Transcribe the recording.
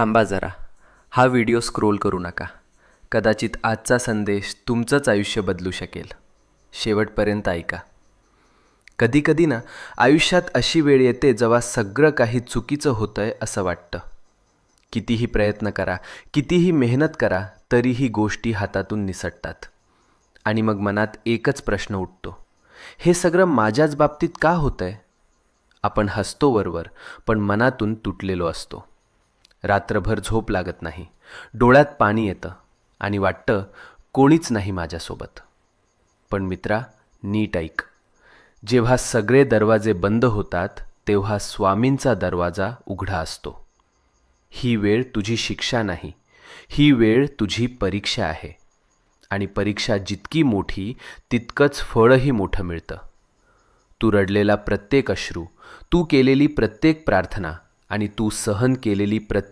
थांबा जरा. हा व्हिडिओ स्क्रोल करू नका. कदाचित आजचा संदेश तुमचंच आयुष्य बदलू शकेल. शेवटपर्यंत ऐका. कधीकधी ना आयुष्यात अशी वेळ येते जेव्हा सगळं काही चुकीचं होतंय असं वाटतं. कितीही प्रयत्न करा, कितीही मेहनत करा, तरीही गोष्टी हातातून निसटतात. आणि मग मनात एकच प्रश्न उठतो, हे सगळं माझ्याच बाबतीत का होतंय? आपण हसतो वरवर, पण मनातून तुटलेलो असतो. रात्रभर झोप लागत नाही, डोळ्यात पाणी येतं आणि वाटतं कोणीच नाही माझ्यासोबत. पण मित्रा, नीट ऐक. जेव्हा सगळे दरवाजे बंद होतात तेव्हा स्वामींचा दरवाजा उघडा असतो. ही वेळ तुझी शिक्षा नाही, ही वेळ तुझी परीक्षा आहे. आणि परीक्षा जितकी मोठी तितकंच फळही मोठं मिळतं. तू रडलेला प्रत्येक अश्रू, तू केलेली प्रत्येक प्रार्थना आणि तू सहन केलेली प्रत्येक